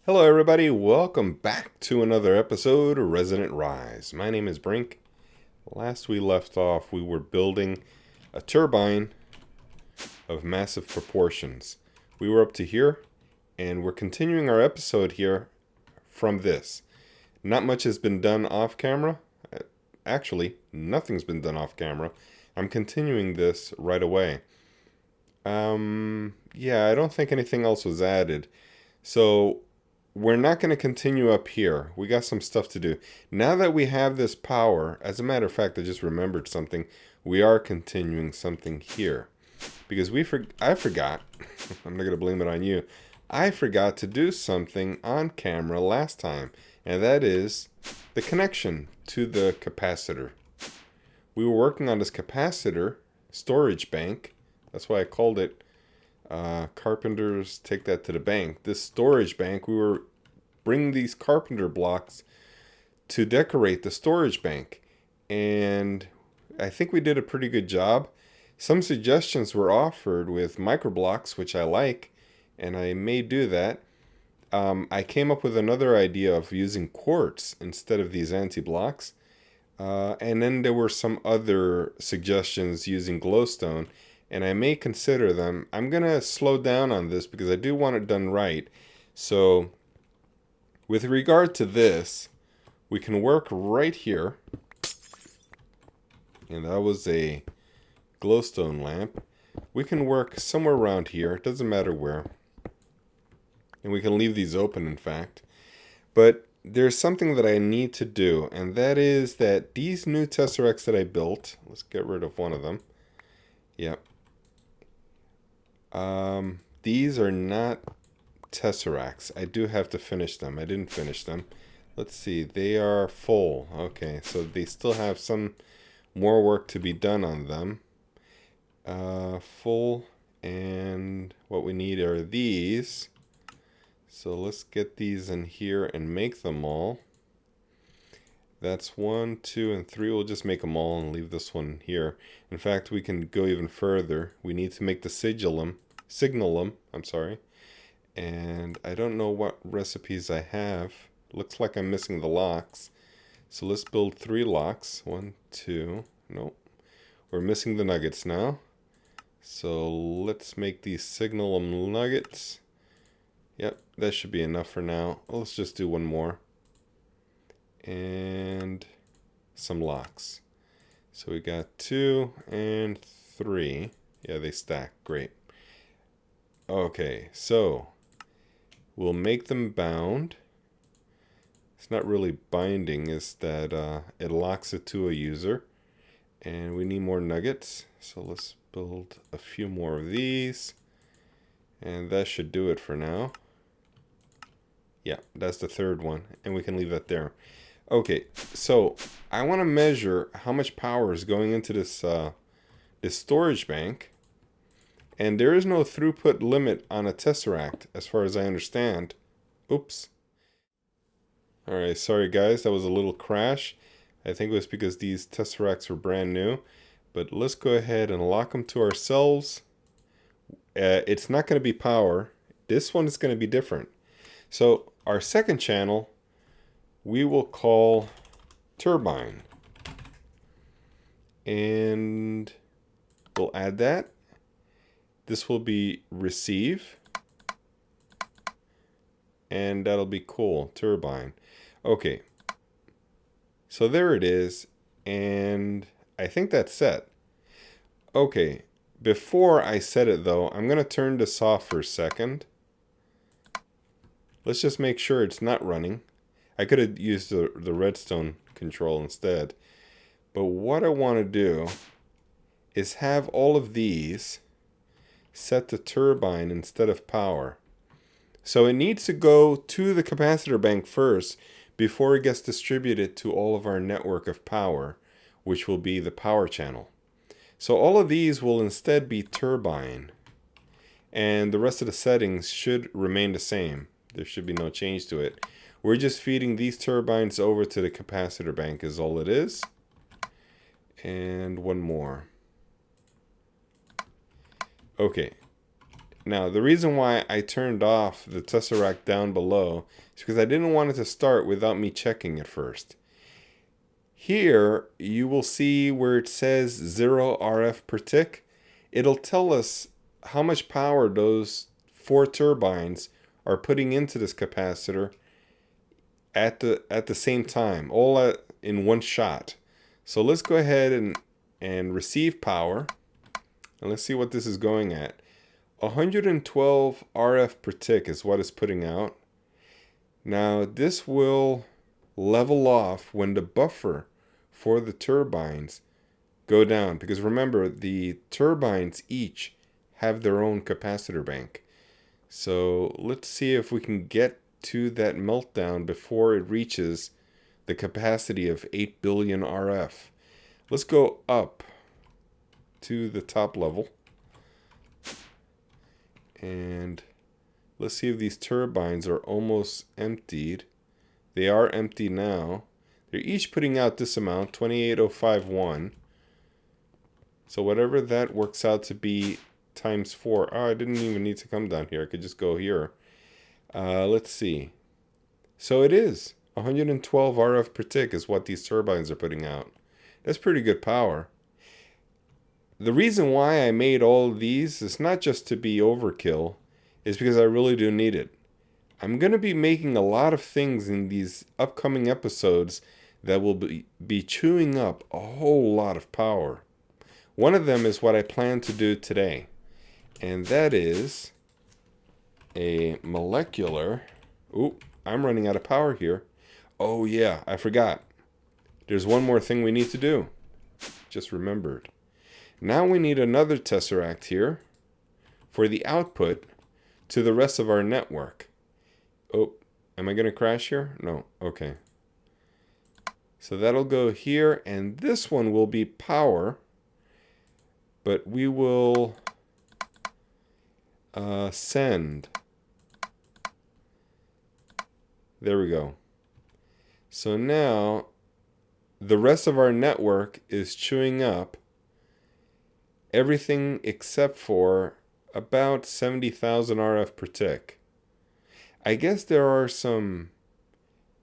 Hello everybody, welcome back to another episode of Resonant Rise. My name is Brink. Last we left off, we were building a turbine of massive proportions. We were up to here, and we're continuing our episode here from this. Not much has been done off camera. Actually, nothing's been done off camera. I'm continuing this right away. Yeah, I don't think anything else was added. So we're not going to continue up here. We got some stuff to do. Now that we have this power, as a matter of fact, I just remembered something. We are continuing something here. Because I forgot, I'm not going to blame it on you. I forgot to do something on camera last time. And that is the connection to the capacitor. We were working on this capacitor storage bank. That's why I called it carpenters take that to the bank. This storage bank, we were bringing these carpenter blocks to decorate the storage bank, and I think we did a pretty good job. Some suggestions were offered with microblocks, which I like, and I may do that. I came up with another idea of using quartz instead of these anti-blocks, and then there were some other suggestions using glowstone, and I may consider them. I'm going to slow down on this because I do want it done right. So with regard to this, we can work right here. And that was a glowstone lamp. We can work somewhere around here. It doesn't matter where. And we can leave these open, in fact. But there's something that I need to do, and that is that these new Tesseracts that I built, let's get rid of one of them. Yep. These are not Tesseracts. I do have to finish them. I didn't finish them. Let's see. They are full. Okay, so they still have some more work to be done on them. Full, and what we need are these. So let's get these in here and make them all. That's 1, 2, and 3. We'll just make them all and leave this one here. In fact, we can go even further. We need to make the signalum, and I don't know what recipes I have. Looks like I'm missing the locks. So let's build 3 locks. 1, 2, nope. We're missing the nuggets now. So let's make these signalum nuggets. Yep, that should be enough for now. Let's just do one more. And some locks. So we got 2 and 3. Yeah, they stack. Great. Okay, so we'll make them bound. It's not really binding, it's that it locks it to a user. And we need more nuggets. So let's build a few more of these. And that should do it for now. Yeah, that's the third one. And we can leave that there. Okay, so I want to measure how much power is going into this storage bank. And there is no throughput limit on a Tesseract, as far as I understand. Oops. Alright, sorry guys, that was a little crash. I think it was because these Tesseracts were brand new. But let's go ahead and lock them to ourselves. It's not going to be power. This one is going to be different. So our second channel, we will call turbine. And we'll add that. This will be receive. And that'll be cool, turbine. Okay. So there it is. And I think that's set. Okay. Before I set it though, I'm going to turn this off for a second. Let's just make sure it's not running. I could have used the redstone control instead. But what I want to do is have all of these set to turbine instead of power. So it needs to go to the capacitor bank first before it gets distributed to all of our network of power, which will be the power channel. So all of these will instead be turbine. And the rest of the settings should remain the same. There should be no change to it. We're just feeding these turbines over to the capacitor bank is all it is. And one more. Okay. Now, the reason why I turned off the Tesseract down below is because I didn't want it to start without me checking it first. Here, you will see where it says 0 RF per tick. It'll tell us how much power those 4 turbines are putting into this capacitor at the same time, all in one shot. So let's go ahead and receive power. And let's see what this is going at. 112 RF per tick is what it's putting out. Now this will level off when the buffer for the turbines go down, because remember, the turbines each have their own capacitor bank. So let's see if we can get to that meltdown before it reaches the capacity of 8 billion RF. Let's go up to the top level. And let's see if these turbines are almost emptied. They are empty now. They're each putting out this amount, 28051. So whatever that works out to be times 4. Oh, I didn't even need to come down here. I could just go here. Let's see. So it is 112 RF per tick is what these turbines are putting out. That's pretty good power. The reason why I made all of these is not just to be overkill, is because I really do need it. I'm going to be making a lot of things in these upcoming episodes that will be chewing up a whole lot of power. One of them is what I plan to do today, and that is a molecular... Ooh, I'm running out of power here. Oh yeah, I forgot. There's one more thing we need to do. Just remembered. Now we need another Tesseract here for the output to the rest of our network. Oh, am I going to crash here? No, okay. So that'll go here, and this one will be power, but we will send. There we go. So now the rest of our network is chewing up everything except for about 70,000 RF per tick. I guess there are some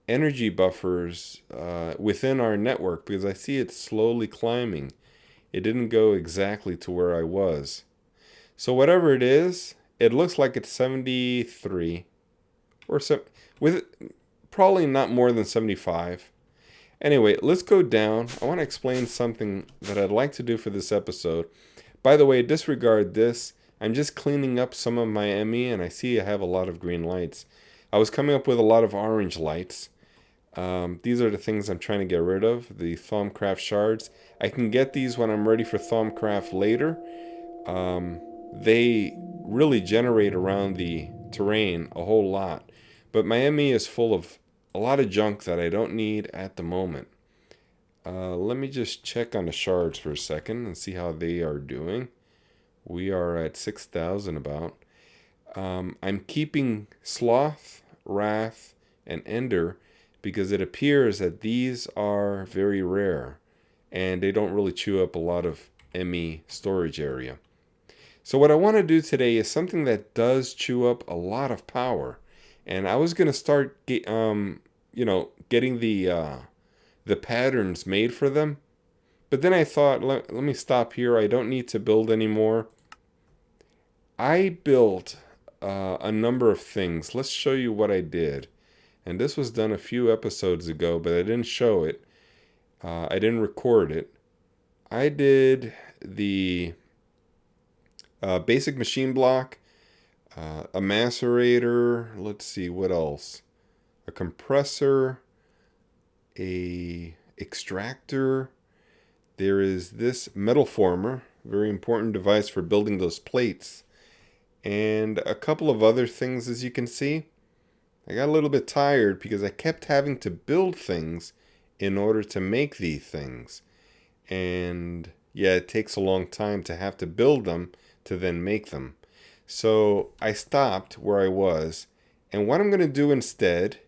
energy buffers within our network, because I see it slowly climbing. It didn't go exactly to where I was. So whatever it is, it looks like it's 73 or so, with probably not more than 75. Anyway, let's go down. I want to explain something that I'd like to do for this episode. By the way, disregard this. I'm just cleaning up some of my ME, and I see I have a lot of green lights. I was coming up with a lot of orange lights. These are the things I'm trying to get rid of, the Thaumcraft shards. I can get these when I'm ready for Thaumcraft later. They really generate around the terrain a whole lot. But my ME is full of a lot of junk that I don't need at the moment. Let me just check on the shards for a second and see how they are doing. We are at 6,000 about. I'm keeping Sloth, Wrath, and Ender because it appears that these are very rare and they don't really chew up a lot of ME storage area. So what I want to do today is something that does chew up a lot of power. And I was going to start getting the patterns made for them. But then I thought, let me stop here. I don't need to build anymore. I built a number of things. Let's show you what I did. And this was done a few episodes ago, but I didn't show it. I didn't record it. I did the basic machine block, a macerator, let's see, what else? A compressor, a extractor. There is this metal former, very important device for building those plates, and a couple of other things. As you can see, I got a little bit tired because I kept having to build things in order to make these things, and yeah, it takes a long time to have to build them to then make them. So I stopped where I was, and what I'm going to do instead,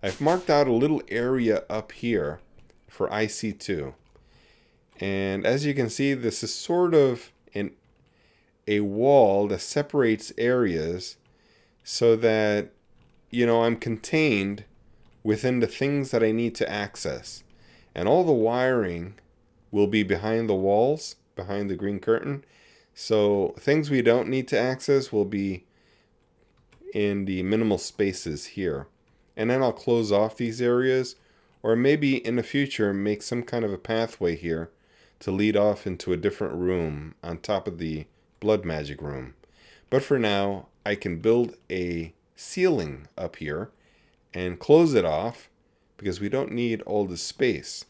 I've marked out a little area up here for IC2. And as you can see, this is sort of a wall that separates areas so that, I'm contained within the things that I need to access. And all the wiring will be behind the walls, behind the green curtain. So things we don't need to access will be in the minimal spaces here. And then I'll close off these areas, or maybe in the future make some kind of a pathway here to lead off into a different room on top of the blood magic room. But for now, I can build a ceiling up here and close it off because we don't need all the space.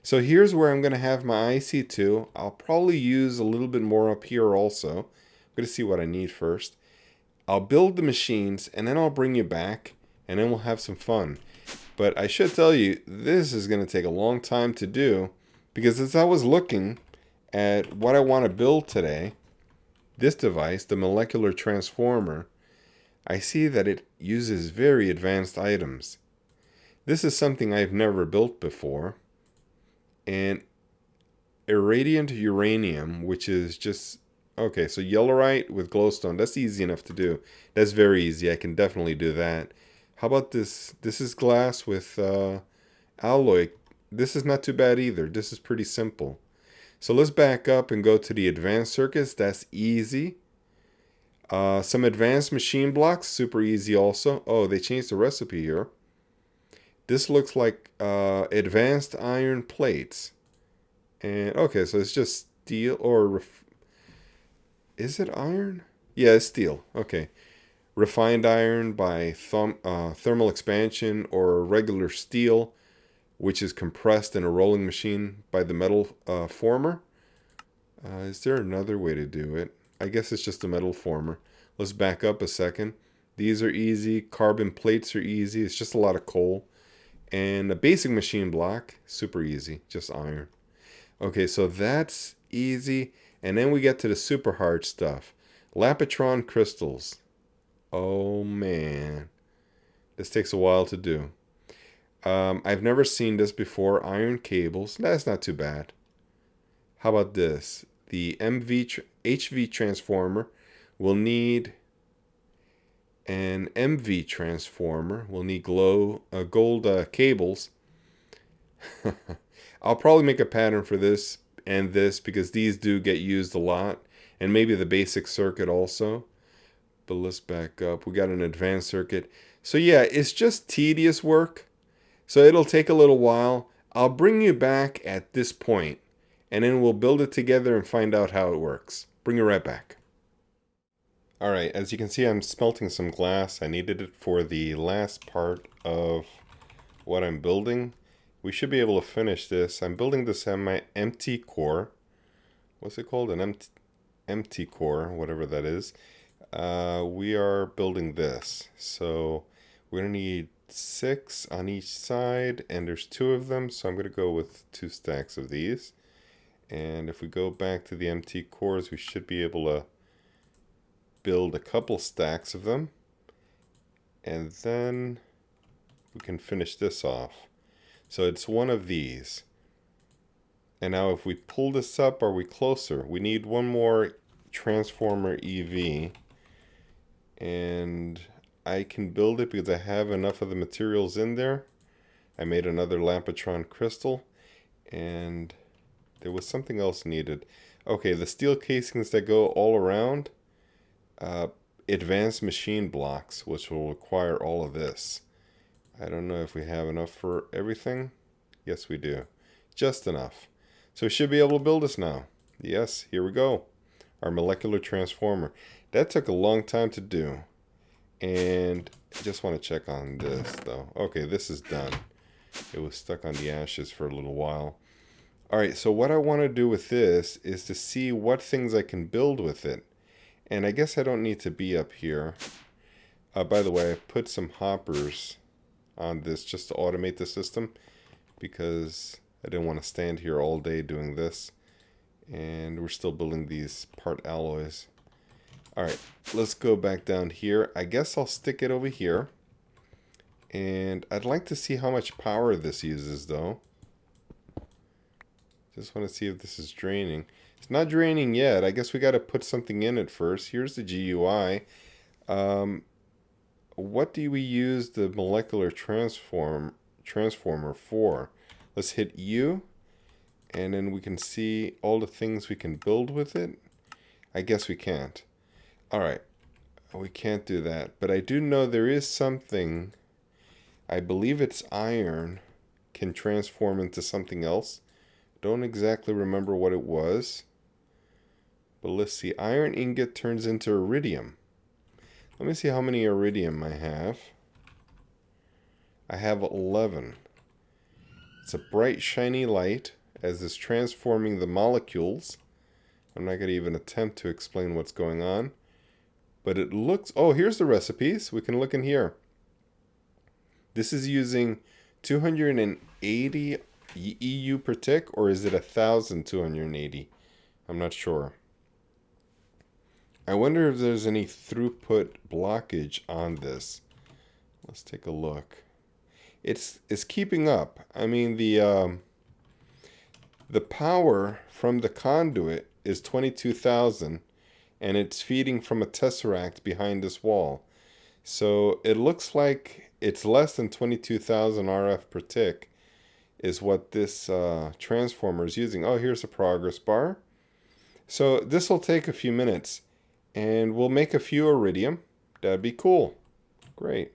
So here's where I'm going to have my IC2. I'll probably use a little bit more up here also. I'm going to see what I need first. I'll build the machines and then I'll bring you back and then we'll have some fun. But I should tell you, this is going to take a long time to do because as I was looking at what I want to build today, this device, the molecular transformer, I see that it uses very advanced items. This is something I've never built before. And irradiant uranium, which is just, okay, so yellowite with glowstone, that's easy enough to do. That's very easy. I can definitely do that. How about this? This is glass with alloy. This is not too bad either. This is pretty simple. So let's back up and go to the advanced circuits. That's easy. Some advanced machine blocks, super easy also. Oh, they changed the recipe here. This looks like advanced iron plates. And okay, so it's just steel or is it iron? Yeah, it's steel. Okay. Refined iron by thermal expansion, or regular steel, which is compressed in a rolling machine by the metal former. Is there another way to do it? I guess it's just a metal former. Let's back up a second. These are easy. Carbon plates are easy. It's just a lot of coal. And a basic machine block, super easy, just iron. Okay, so that's easy. And then we get to the super hard stuff. Lapotron crystals. Oh man, this takes a while to do. I've never seen this before. Iron cables, that's not too bad. How about this? The HV transformer will need an MV transformer. We'll need gold cables. I'll probably make a pattern for this and this because these do get used a lot. And maybe the basic circuit also. But let's back up. We got an advanced circuit. So yeah, it's just tedious work. So it'll take a little while. I'll bring you back at this point, and then we'll build it together and find out how it works. Bring you right back. Alright, as you can see, I'm smelting some glass. I needed it for the last part of what I'm building. We should be able to finish this. I'm building this on my empty core. What's it called? An empty core, whatever that is. We are building this. So we're going to need 6 on each side, and there's 2 of them. So I'm going to go with 2 stacks of these. And if we go back to the empty cores, we should be able to build a couple stacks of them. And then we can finish this off. So it's one of these. And now if we pull this up, are we closer? We need one more transformer EV. And I can build it because I have enough of the materials in there. I made another Lapotron crystal. And there was something else needed. Okay, the steel casings that go all around. Advanced machine blocks, which will require all of this. I don't know if we have enough for everything. Yes, we do. Just enough. So we should be able to build this now. Yes, here we go. Our molecular transformer. That took a long time to do. And I just want to check on this, though. Okay, this is done. It was stuck on the ashes for a little while. Alright, so what I want to do with this is to see what things I can build with it. And I guess I don't need to be up here. By the way, I put some hoppers on this just to automate the system because I didn't want to stand here all day doing this. And we're still building these part alloys. Alright, let's go back down here. I guess I'll stick it over here. And I'd like to see how much power this uses though. Just want to see if this is draining. It's not draining yet. I guess we got to put something in it first. Here's the GUI. What do we use the molecular transformer for? Let's hit U, and then we can see all the things we can build with it. I guess we can't. All right, we can't do that. But I do know there is something. I believe it's iron can transform into something else. Don't exactly remember what it was. But let's see. Iron ingot turns into iridium. Let me see how many iridium I have. I have 11. It's a bright, shiny light as it's transforming the molecules. I'm not going to even attempt to explain what's going on. But it looks... Oh, here's the recipes. We can look in here. This is using 280 EU per tick, or is it 1,280? I'm not sure. I wonder if there's any throughput blockage on this. Let's take a look. It's keeping up. I mean, the power from the conduit is 22,000, and it's feeding from a Tesseract behind this wall. So it looks like it's less than 22,000 RF per tick is what this transformer is using. Oh, here's a progress bar. So this will take a few minutes, and we'll make a few iridium. That'd be cool. Great.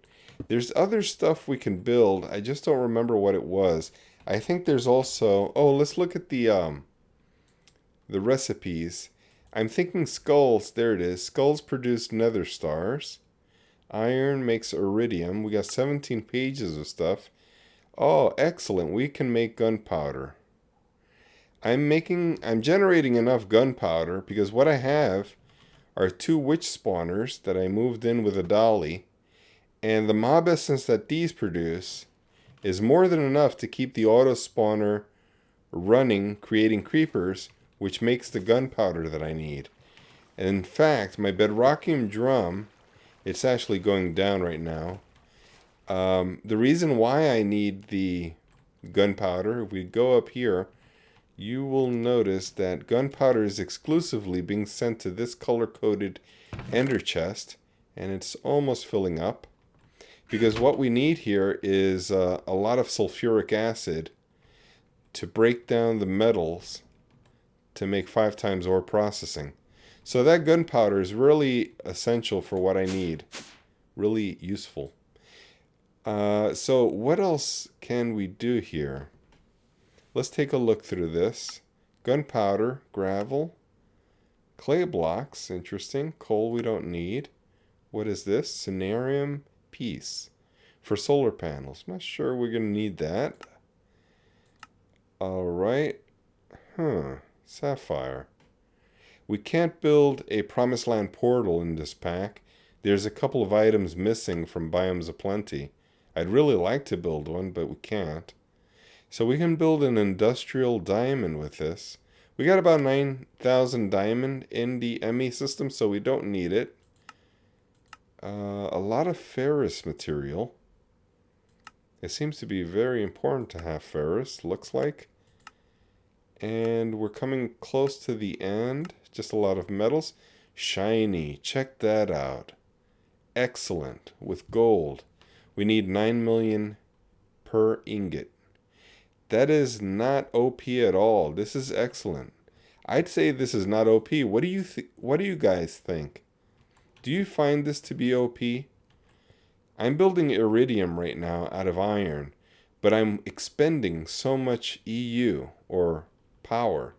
There's other stuff we can build. I just don't remember what it was. I think there's also... Oh, let's look at the recipes. I'm thinking skulls. There it is. Skulls produce nether stars. Iron makes iridium. We got 17 pages of stuff. Oh, excellent. We can make gunpowder. I'm generating enough gunpowder because what I have are 2 witch spawners that I moved in with a dolly. And the mob essence that these produce is more than enough to keep the auto spawner running, creating creepers, which makes the gunpowder that I need. And in fact, my bedrockium drum, it's actually going down right now. The reason why I need the gunpowder, if we go up here, you will notice that gunpowder is exclusively being sent to this color-coded ender chest, and it's almost filling up. Because what we need here is a lot of sulfuric acid to break down the metals to make 5 times ore processing. So that gunpowder is really essential for what I need. Really useful. So what else can we do here? Let's take a look through this. Gunpowder, gravel, clay blocks, interesting. Coal we don't need. What is this? Cenarium piece for solar panels. Not sure we're going to need that. Alright. Sapphire. We can't build a promised land portal in this pack. There's a couple of items missing from Biomes of Plenty. I'd really like to build one, but we can't. So we can build an industrial diamond with this. We got about 9,000 diamond in the ME system, so we don't need it. A lot of ferrous material. It seems to be very important to have ferrous, looks like. And we're coming close to the end. Just a lot of metals. Shiny. Check that out. Excellent. With gold. We need 9 million per ingot. That is not OP at all. This is excellent. I'd say this is not OP. What do you guys think? Do you find this to be OP? I'm building iridium right now out of iron, but I'm expending so much EU, or power,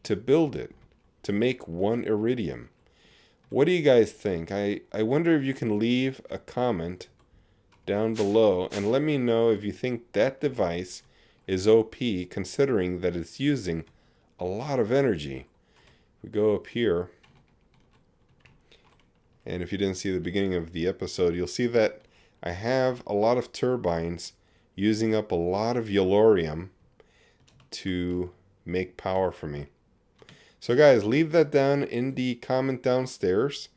to build it, to make 1 iridium. What do you guys think? I wonder if you can leave a comment down below and let me know if you think that device is OP, considering that it's using a lot of energy. We go up here, and if you didn't see the beginning of the episode, you'll see that I have a lot of turbines using up a lot of yellorium to make power for me. So guys, leave that down in the comment downstairs,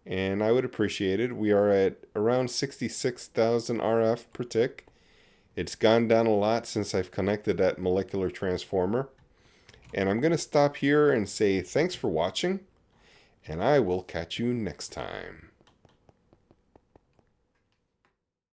and I would appreciate it. We are at around 66,000 RF per tick. It's gone down a lot since I've connected that molecular transformer. And I'm going to stop here and say thanks for watching, and I will catch you next time.